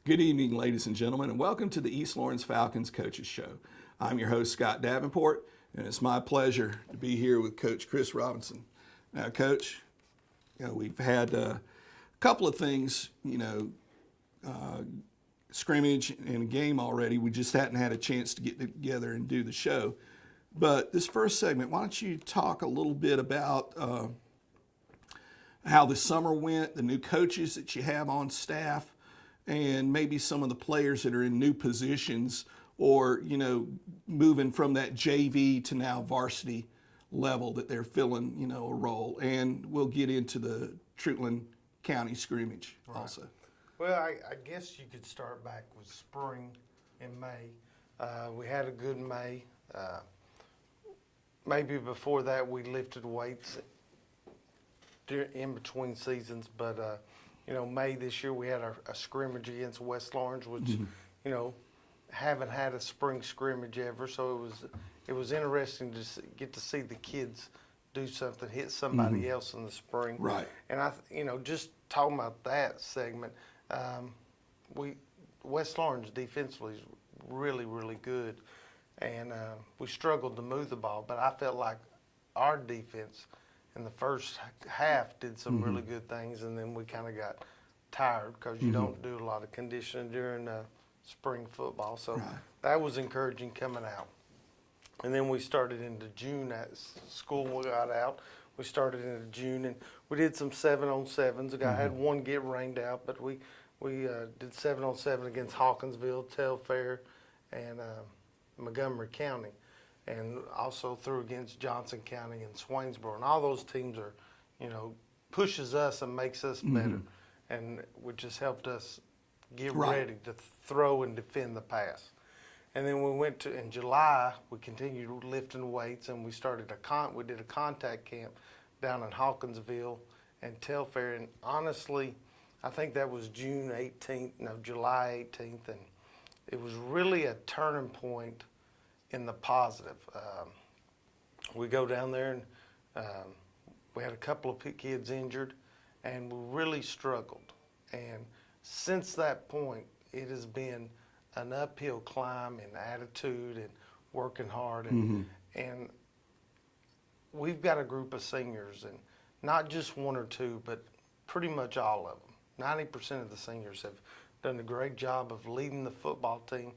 Good evening, ladies and gentlemen, and welcome to the East Lawrence Falcons Coaches Show. I'm your host, Scott Davenport, and it's my pleasure to be here with Coach Chris Robinson. Now, Coach, we've had a couple of things, scrimmage and a game already. We just hadn't had a chance to get together and do the show. But this first segment, why don't you talk a little bit about how the summer went, the new coaches that you have on staff, and maybe some of the players that are in new positions or, moving from that JV to now varsity level that they're filling, a role. And we'll get into the Treutlen County scrimmage also. Well, I guess you could start back with spring in May. We had a good May. Maybe before that we lifted weights in between seasons, but May this year we had a scrimmage against West Lawrence, which haven't had a spring scrimmage ever, so it was interesting to get to see the kids do something, hit somebody else in the spring. Right. And just talking about that segment, West Lawrence defensively is really, really good, and we struggled to move the ball, but I felt like our defense in the first half did some really good things, and then we kind of got tired because you don't do a lot of conditioning during spring football. So that was encouraging coming out. And then we started into June at school. We got out. We started into June, and we did some 7-on-7s. The guy had one get rained out, but we did 7-on-7 against Hawkinsville, Telfair, and Montgomery County. And also threw against Johnson County and Swainsboro. And all those teams are, pushes us and makes us better. And which has helped us get ready to throw and defend the pass. And then we went to, in July, we continued lifting weights, and we started we did a contact camp down in Hawkinsville and Telfair. And honestly, I think that was July 18th. And it was really a turning point in the positive. We go down there and we had a couple of kids injured, and we really struggled. And since that point, it has been an uphill climb in attitude and working hard. And we've got a group of seniors, and not just one or two, but pretty much all of them. 90% of the seniors have done a great job of leading the football team.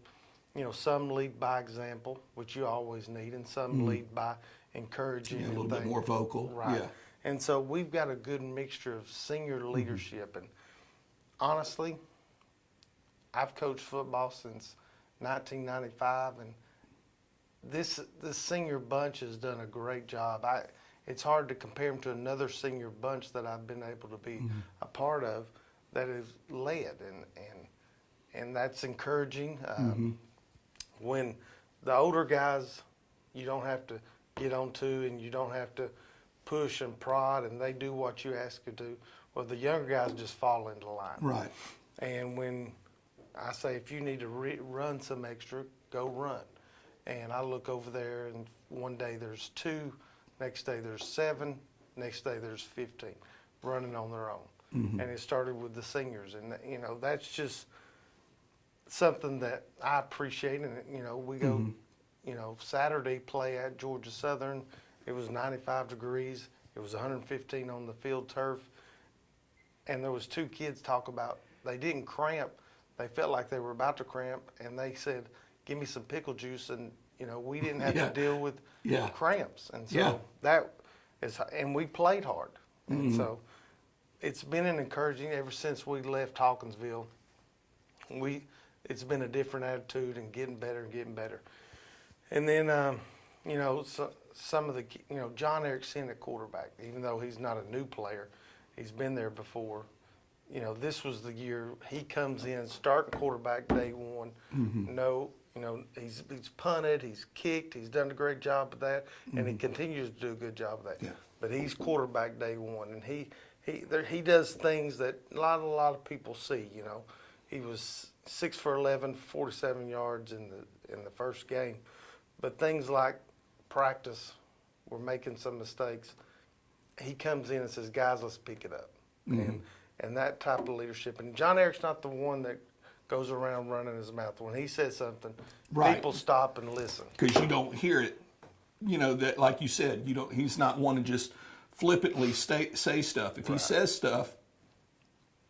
Some lead by example, which you always need, and some lead by encouraging. A little bit more vocal. Right. Yeah. And so we've got a good mixture of senior leadership. And honestly, I've coached football since 1995, and this senior bunch has done a great job. It's hard to compare them to another senior bunch that I've been able to be a part of that has led, and that's encouraging. When the older guys, you don't have to get on to, and you don't have to push and prod, and they do what you ask them to. Well, the younger guys just fall into line. Right. And when I say, if you need to run some extra, go run. And I look over there, and one day there's 2, next day there's 7, next day there's 15 running on their own. And it started with the seniors, and that's just something that I appreciate. And we go, Saturday play at Georgia Southern. It was 95 degrees. It was 115 on the field turf, and there was 2 kids talk about they didn't cramp. They felt like they were about to cramp, and they said, "Give me some pickle juice," and we didn't have to deal with cramps. And so that is, and we played hard, and so it's been an encouraging ever since we left Hawkinsville. It's been a different attitude and getting better and getting better. And then, some of the, John Erickson at quarterback, even though he's not a new player, he's been there before. This was the year he comes in, starting quarterback day one. He's punted, he's kicked, he's done a great job of that, and he continues to do a good job of that. Yeah. But he's quarterback day one, and he does things that a lot of people see. He was 6 for 11, 47 yards in the first game, but things like practice, we're making some mistakes. He comes in and says, "Guys, let's pick it up," and that type of leadership. And John Eric's not the one that goes around running his mouth. When he says something, Right. people stop and listen. Because you don't hear it. You know, that, like you said, you don't. He's not one to just flippantly say stuff. If he says stuff,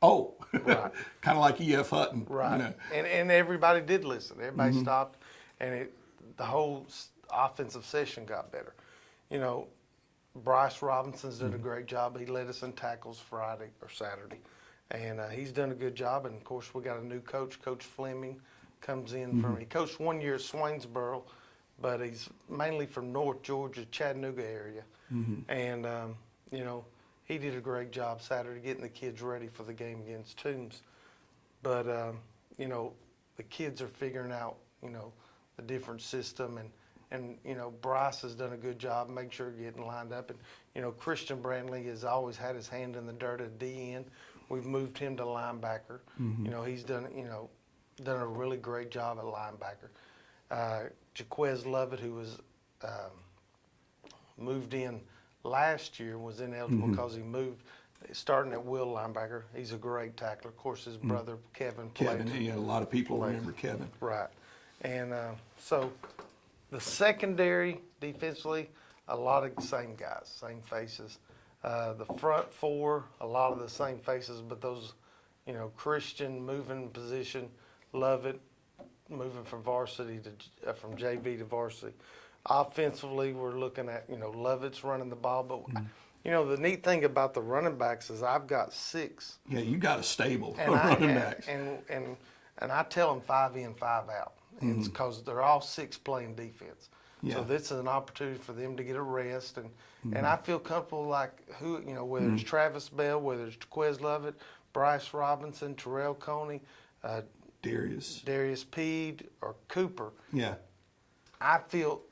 oh, Right. kind of like E.F. Hutton. Right. You know. And everybody did listen. Everybody stopped, and the whole offensive session got better. You know, Bryce Robinson's did a great job. He led us in tackles Friday or Saturday, and he's done a good job. And of course, we got a new coach, Coach Fleming, comes in from. He coached 1 year at Swainsboro, but he's mainly from North Georgia, Chattanooga area, and you know, he did a great job Saturday getting the kids ready for the game against Toombs. But you know, the kids are figuring out, you know, the different system, and you know, Bryce has done a good job, make sure getting lined up. And you know, Christian Brantley has always had his hand in the dirt at DN. We've moved him to linebacker. You know, he's done a really great job at linebacker. Jaquez Lovett, who was moved in last year, was ineligible because he moved, starting at will linebacker. He's a great tackler. Of course, his brother Kevin played. Kevin, yeah, a lot of people remember Kevin. Right. And so the secondary defensively, a lot of the same guys, same faces. The front four, a lot of the same faces, but those, you know, Christian moving position, Lovett moving from varsity to from JV to varsity. Offensively, we're looking at, you know, Lovett's running the ball, but you know, the neat thing about the running backs is I've got 6. Yeah, you got a stable And of running backs. And I tell them 5 in, 5 out. It's because they're all 6 playing defense. Yeah. So this is an opportunity for them to get a rest, and I feel comfortable, like you know, whether it's Travis Bell, whether it's Jaquez Lovett, Bryce Robinson, Terrell Coney, Darius Peed, or Cooper. Yeah. I feel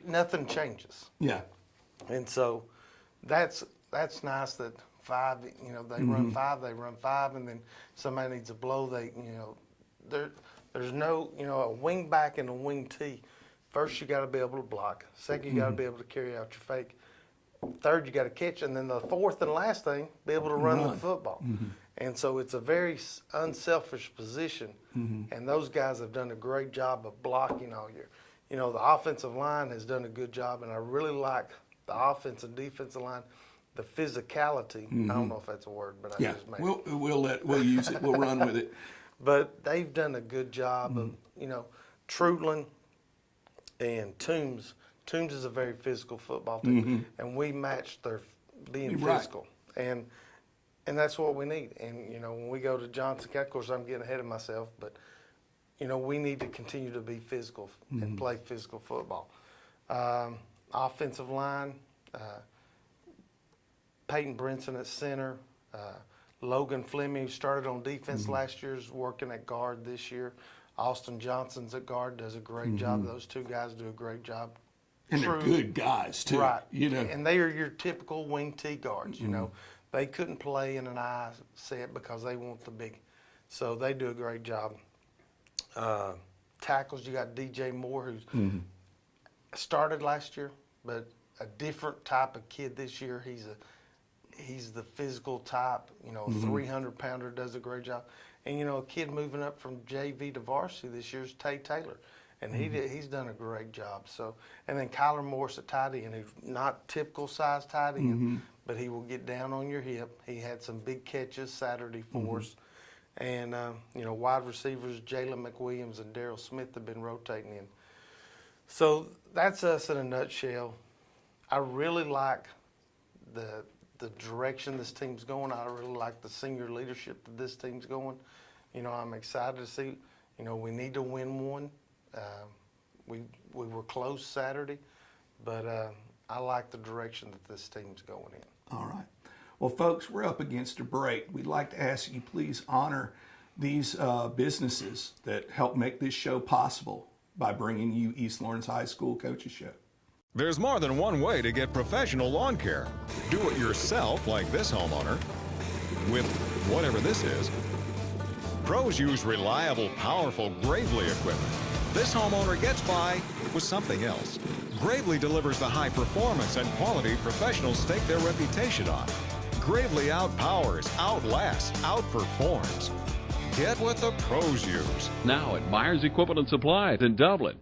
nothing changes. Yeah. And so that's nice that 5, you know, they run 5, and then somebody needs a blow, you know, there's no, you know, a wing back and a wing T. First, you got to be able to block. Second, you got to be able to carry out your fake. Third, you got to catch. And then the fourth and last thing, be able to run the football. And so it's a very unselfish position. And those guys have done a great job of blocking all year. You know, the offensive line has done a good job, and I really like the offensive and defensive line, the physicality. I don't know if that's a word, but I just made it. We'll use it. We'll run with it. But they've done a good job of, you know, Trutland and Toombs. Toombs is a very physical football team, and we matched their being physical, and that's what we need. And you know, when we go to Johnson County, of course, I'm getting ahead of myself, but you know, we need to continue to be physical and play physical football. Offensive line, Peyton Brinson at center. Logan Fleming, who started on defense last year, is working at guard this year. Austin Johnson's at guard, does a great job. Those 2 guys do a great job. And they're good guys, too. Right. You know. And they are your typical wing T guards, you know. They couldn't play in an I set because they want the big. So they do a great job. Tackles, you got DJ Moore, who's started last year, but a different type of kid this year. He's the physical type, you know, 300-pounder, does a great job. And, you know, a kid moving up from JV to varsity this year is Tay Taylor. And he's done a great job. So, and then Kyler Morris at tight end, who's not typical size tight end, but he will get down on your hip. He had some big catches Saturday for us. And, you know, wide receivers, Jalen McWilliams and Darryl Smith have been rotating in. So that's us in a nutshell. I really like the direction this team's going. I really like the senior leadership that this team's going. You know, I'm excited to see, you know, we need to win one. We were close Saturday, but I like the direction that this team's going in. All right. Well, folks, we're up against a break. We'd like to ask you please honor these businesses that help make this show possible by bringing you East Lawrence High School Coaches Show. There's more than one way to get professional lawn care. Do it yourself, like this homeowner, with whatever this is. Pros use reliable, powerful Gravely equipment. This homeowner gets by with something else. Gravely delivers the high performance and quality professionals stake their reputation on. Gravely outpowers, outlasts, outperforms. Get what the pros use. Now at Myers Equipment and Supplies in Dublin.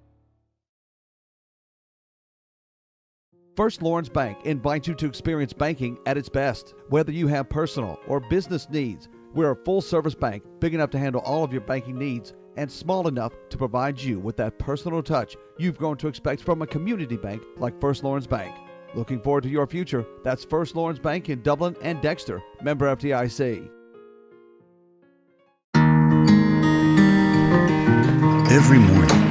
First Lawrence Bank invites you to experience banking at its best. Whether you have personal or business needs, we're a full-service bank big enough to handle all of your banking needs and small enough to provide you with that personal touch you've grown to expect from a community bank like First Lawrence Bank. Looking forward to your future? That's First Lawrence Bank in Dublin and Dexter, member FDIC. Every morning,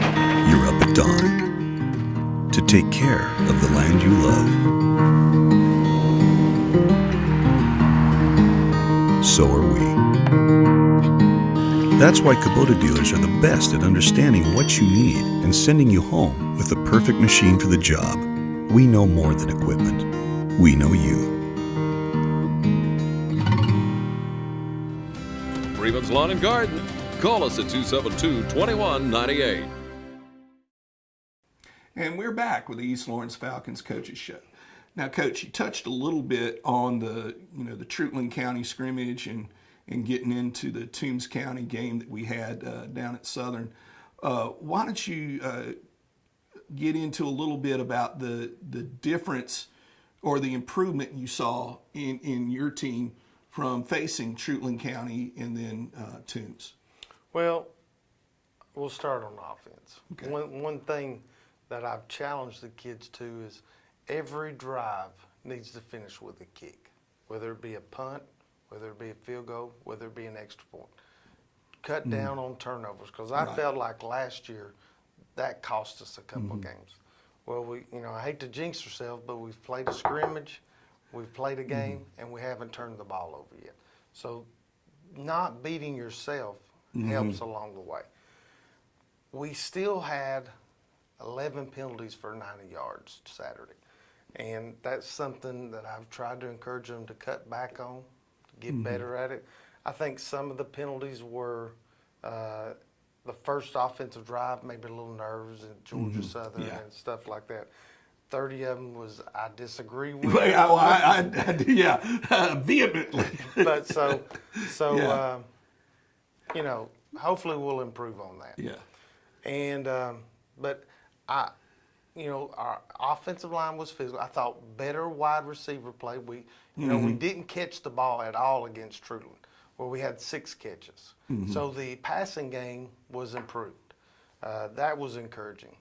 you're up at dawn to take care of the land you love. So are we. That's why Kubota dealers are the best at understanding what you need and sending you home with the perfect machine for the job. We know more than equipment. We know you. Freeman's Lawn and Garden. Call us at 272-2198. And we're back with the East Lawrence Falcons Coaches Show. Now, Coach, you touched a little bit on the Trutland County scrimmage and getting into the Toombs County game that we had down at Southern. Why don't you get into a little bit about the difference or the improvement you saw in your team from facing Trutland County and then Toombs? Well, we'll start on offense. Okay. One thing that I've challenged the kids to is every drive needs to finish with a kick, whether it be a punt, whether it be a field goal, whether it be an extra point. Cut down on turnovers, because I felt like last year that cost us a couple of games. Well, I hate to jinx ourselves, but we've played a scrimmage, we've played a game, and we haven't turned the ball over yet. So not beating yourself helps along the way. We still had 11 penalties for 90 yards Saturday. And that's something that I've tried to encourage them to cut back on, to get better at it. I think some of the penalties were the first offensive drive, maybe a little nerves and Georgia Southern and stuff like that. 30 of them was I disagree with. Vehemently. But hopefully we'll improve on that. Yeah. And but our offensive line was physical. I thought better wide receiver play. We didn't catch the ball at all against Trutland, where we had 6 catches. So the passing game was improved. That was encouraging.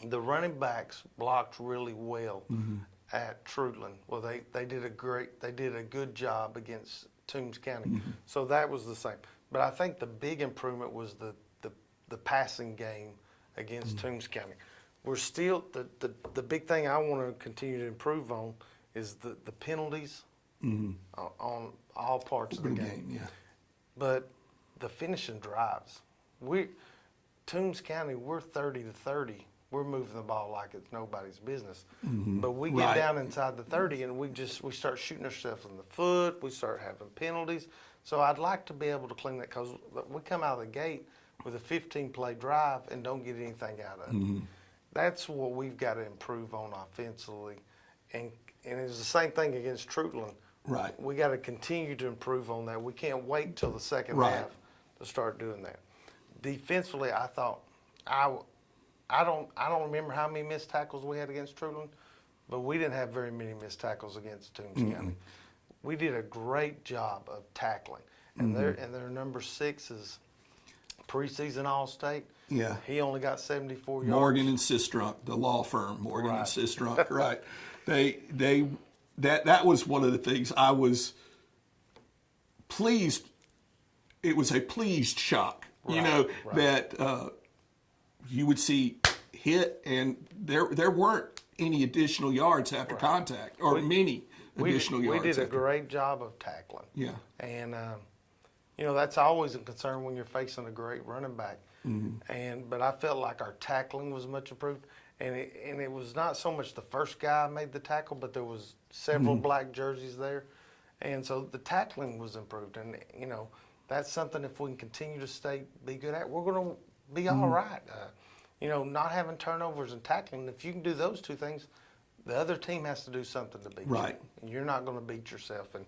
The running backs blocked really well at Trutland. Well, they did a good job against Toombs County. So that was the same. But I think the big improvement was the passing game against Toombs County. We're still the big thing I want to continue to improve on is the penalties on all parts of the game. Yeah. But the finishing drives, Toombs County, we're 30-30. We're moving the ball like it's nobody's business. But we get down inside the 30 and we start shooting ourselves in the foot. We start having penalties. So I'd like to be able to clean that, because we come out of the gate with a 15-play drive and don't get anything out of it. That's what we've got to improve on offensively. And it's the same thing against Trutland. Right. We got to continue to improve on that. We can't wait till the second half to start doing that. Defensively, I thought I don't remember how many missed tackles we had against Trutland, but we didn't have very many missed tackles against Toombs County. We did a great job of tackling, and their number 6 is preseason All-State. Yeah. He only got 74 yards. Morgan and Sistrunk, the law firm, Morgan and Sistrunk, right? That was one of the things I was pleased. It was a pleased shock, that you would see hit, and there weren't any additional yards after contact, or many additional yards. We did a great job of tackling. Yeah. And that's always a concern when you're facing a great running back. But I felt like our tackling was much improved, and it was not so much the first guy made the tackle, but there was several black jerseys there, and so the tackling was improved. And that's something, if we can continue to be good at, we're going to be all right. Not having turnovers and tackling. If you can do those two things, the other team has to do something to beat you. And you're not going to beat yourself. And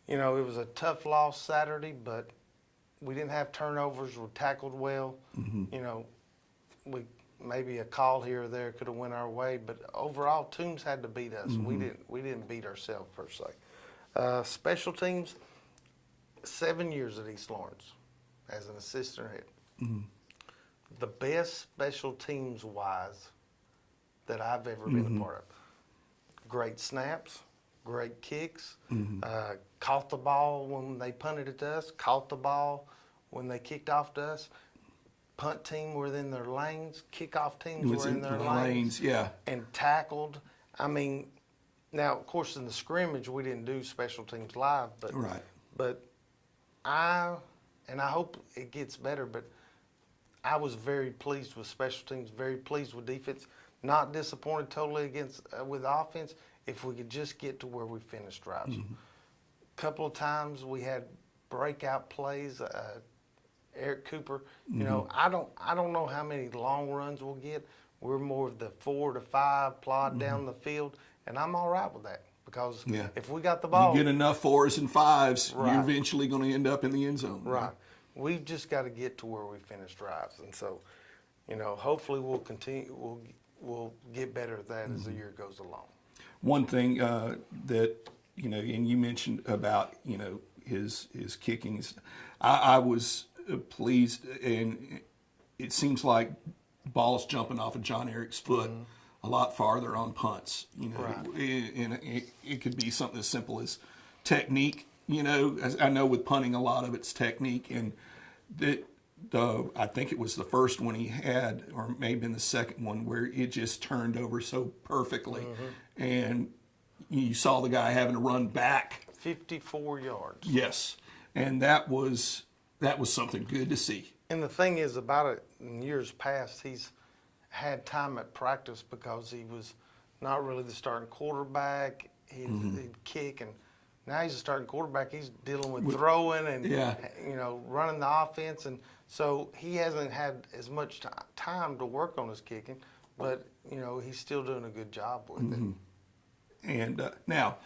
it was a tough loss Saturday, but we didn't have turnovers. We tackled well. You know, we maybe a call here or there could have went our way, but overall, Toombs had to beat us. We didn't beat ourselves per se. Special teams, 7 years at East Lawrence as an assistant head. The best special teams wise that I've ever been a part of. Great snaps, great kicks, caught the ball when they punted it to us, caught the ball when they kicked off to us. Punt team were in their lanes, kickoff teams were in their lanes, yeah. and tackled. I mean, now of course in the scrimmage we didn't do special teams live, but Right. but I hope it gets better, but I was very pleased with special teams, very pleased with defense. Not disappointed totally against with offense. If we could just get to where we finished drives. Couple of times we had breakout plays. Eric Cooper, you know, I don't know how many long runs we'll get. We're more of the 4 to 5 plod down the field, and I'm all right with that because if we got the ball, You get enough 4s and 5s, Right. you're eventually going to end up in the end zone. right. We've just got to get to where we finish drives, and so, you know, hopefully we'll continue. We'll get better at that as the year goes along. One thing that, you know, and you mentioned about, you know, his kicking. I was pleased, and it seems like balls jumping off of John Eric's foot a lot farther on punts. You know, Right. and it could be something as simple as technique. You know, as I know with punting, a lot of it's technique, and I think it was the first one he had, or maybe in the second one, where it just turned over so perfectly, and you saw the guy having to run back. 54 yards. Yes, and that was something good to see. And the thing is about it, in years past, he's had time at practice because he was not really the starting quarterback. He'd kick, and now he's a starting quarterback. He's dealing with throwing and, you know, running the offense. And so he hasn't had as much time to work on his kicking, but, you know, he's still doing a good job with it. And now,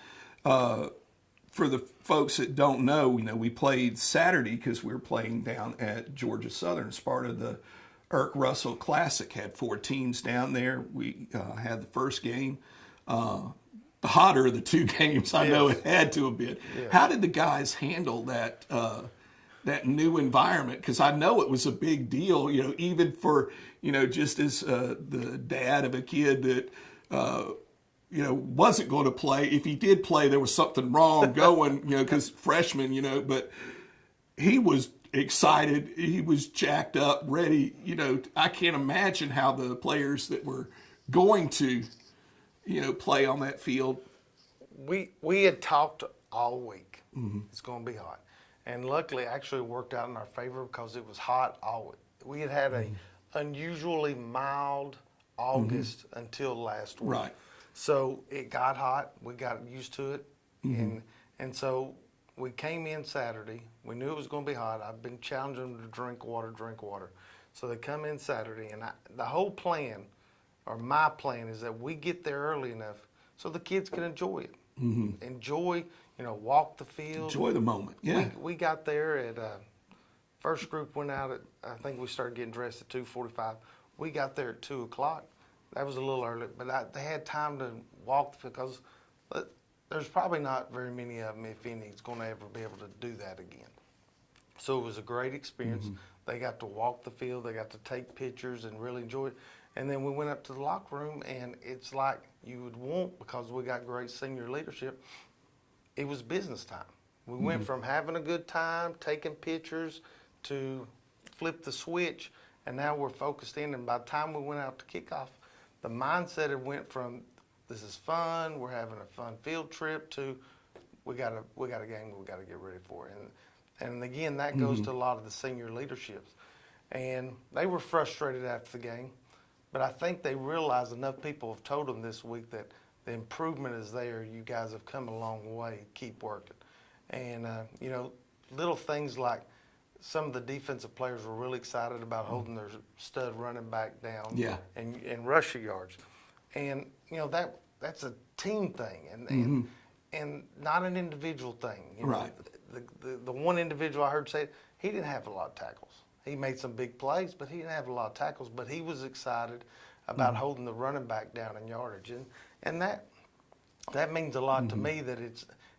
for the folks that don't know, you know, we played Saturday because we were playing down at Georgia Southern as part of the Irk Russell Classic. Had 4 teams down there. We had the first game. The hotter of the 2 games, I know it had to have been. Yes. How did the guys handle that that new environment? Because I know it was a big deal, you know, even for, you know, just as the dad of a kid that, you know, wasn't going to play. If he did play, there was something wrong going, you know, because freshman, you know, but he was excited. He was jacked up, ready. You know, I can't imagine how the players that were going to, you know, play on that field. We had talked all week. It's going to be hot. And luckily, actually worked out in our favor because it was hot all week. We had a unusually mild August until last week. Right. So it got hot. We got used to it. And so we came in Saturday. We knew it was going to be hot. I've been challenging them to drink water. So they come in Saturday. And the whole plan, or my plan, is that we get there early enough so the kids can enjoy it. Enjoy, you know, walk the field. Enjoy the moment. Yeah. We got there at, first group went out at, I think we started getting dressed at 2:45. We got there at 2 o'clock. That was a little early, but they had time to walk the field because there's probably not very many of them, if any, that's going to ever be able to do that again. So it was a great experience. They got to walk the field. They got to take pictures and really enjoy it. And then we went up to the locker room, and it's like you would want, because we got great senior leadership, it was business time. We went from having a good time, taking pictures, to flip the switch, and now we're focused in. And by the time we went out to kickoff, the mindset it went from this is fun, we're having a fun field trip, to we got a game we got to get ready for. And again, that goes to a lot of the senior leaderships. And they were frustrated after the game, but I think they realized, enough people have told them this week, that the improvement is there. You guys have come a long way. Keep working. And, you know, little things like some of the defensive players were really excited about holding their stud running back down and rushing yards. And, you know, that's a team thing and not an individual thing. You know, Right. the one individual I heard say it, he didn't have a lot of tackles. He made some big plays, but he didn't have a lot of tackles. But he was excited about holding the running back down in yardage, and that means a lot to me. That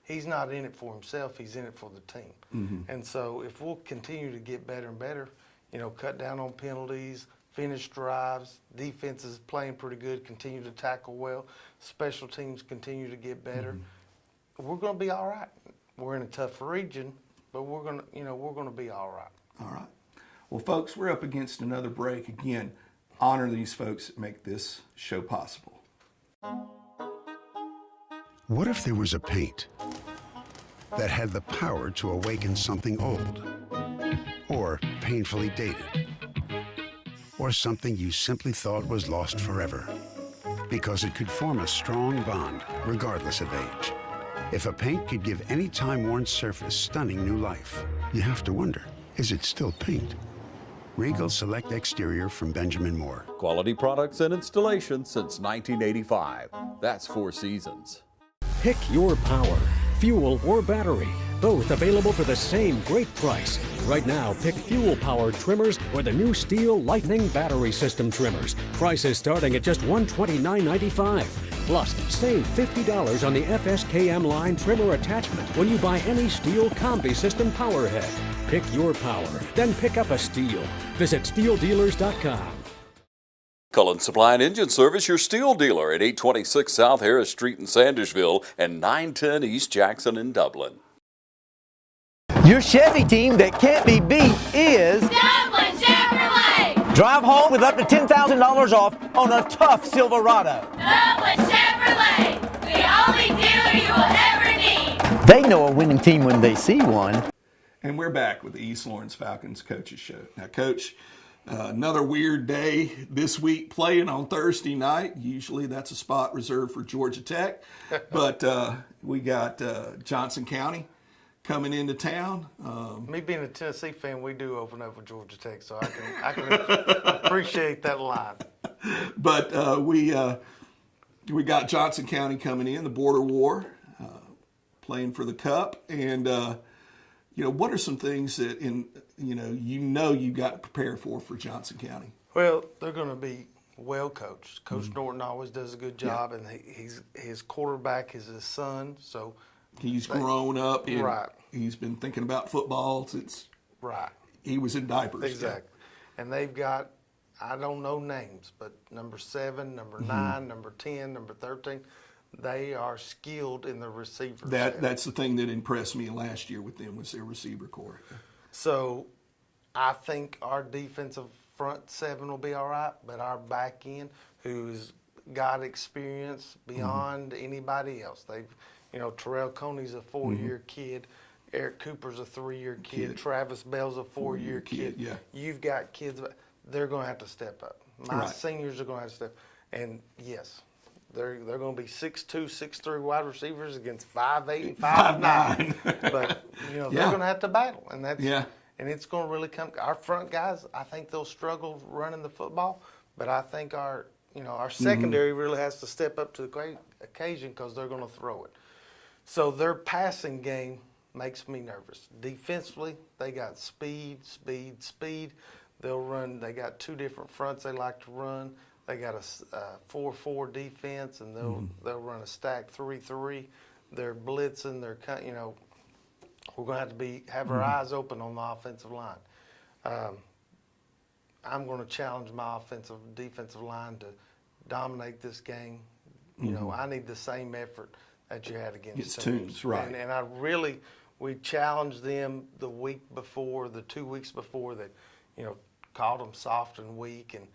he's not in it for himself; he's in it for the team. And so, if we'll continue to get better and better, cut down on penalties, finish drives, defense is playing pretty good, continue to tackle well, special teams continue to get better, we're going to be all right. We're in a tough region, but we're going to be all right. All right. Well, folks, we're up against another break. Again, honor these folks that make this show possible. What if there was a paint that had the power to awaken something old, or painfully dated, or something you simply thought was lost forever, because it could form a strong bond regardless of age? If a paint could give any time-worn surface stunning new life, you have to wonder, is it still paint? Regal Select Exterior from Benjamin Moore. Quality products and installation since 1985. That's 4 Seasons. Pick your power, fuel, or battery. Both available for the same great price. Right now, pick fuel-powered trimmers or the new Steel Lightning battery system trimmers. Prices starting at just $129.95. Plus, save $50 on the FSKM line trimmer attachment when you buy any Steel Combi System power head. Pick your power, then pick up a Steel. Visit SteelDealers.com. Cullen Supply and Engine Service, your Steel dealer at 826 South Harris Street in Sandersville and 910 East Jackson in Dublin. Your Chevy team that can't be beat is Dublin Chevrolet. Drive home with up to $10,000 off on a tough Silverado. Dublin Chevrolet, the only dealer you will ever need. They know a winning team when they see one. And we're back with the East Lawrence Falcons Coaches Show. Now, Coach, another weird day this week playing on Thursday night. Usually that's a spot reserved for Georgia Tech. But we got Johnson County coming into town. Me being a Tennessee fan, we do open up with Georgia Tech, so I can appreciate that line. But we got Johnson County coming in, the border war, playing for the Cup. And, what are some things that you got to prepare for Johnson County? Well, they're going to be well coached. Coach Norton always does a good job, and his quarterback is his son, so he's grown up. And right. He's been thinking about football since he was in diapers. Exactly. And they've got, I don't know names, but number 7, number 9, number 10, number 13. They are skilled in the receivers. That's the thing that impressed me last year with them was their receiver core. So I think our defensive front 7 will be all right, but our back end, who's got experience beyond anybody else. Terrell Coney's a 4-year kid. Eric Cooper's a 3-year kid. Travis Bell's a 4-year kid. Yeah. You've got kids, they're going to have to step up. My seniors are going to have to step up. And yes, they're going to be 6'2", 6'3" wide receivers against 5'8" and 5'9". But they're going to have to battle, and and it's going to really come. Our front guys, I think they'll struggle running the football, but I think our secondary really has to step up to the occasion because they're going to throw it. So their passing game makes me nervous. Defensively, they got speed. They'll run. They got 2 different fronts they like to run. They got a 4-4 defense, and they'll run a stack 3-3. They're blitzing. We're going to have to have our eyes open on the offensive line. I'm going to challenge my defensive line to dominate this game. I need the same effort that you had against Toombs, right? And we challenged them the week before, the 2 weeks before that, called them soft and weak, and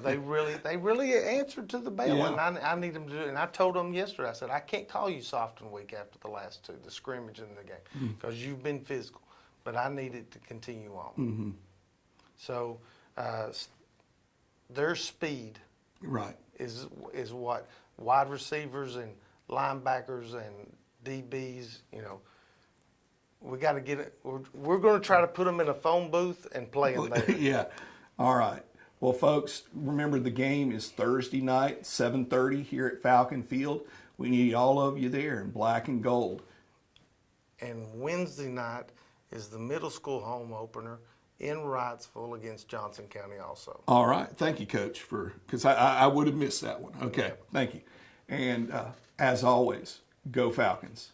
they really answered to the bell, and I need them to do it. And I told them yesterday, I said, I can't call you soft and weak after the last 2, the scrimmage and the game, because you've been physical, but I need it to continue on. So their speed is what wide receivers and linebackers and DBs, we got to get it. We're going to try to put them in a phone booth and play them there. Yeah. All right. Well, folks, remember the game is Thursday night, 7:30 here at Falcon Field. We need all of you there in black and gold. And Wednesday night is the middle school home opener in Wrightsville against Johnson County also. All right. Thank you, Coach, because I would have missed that one. Okay. Thank you. And as always, go Falcons.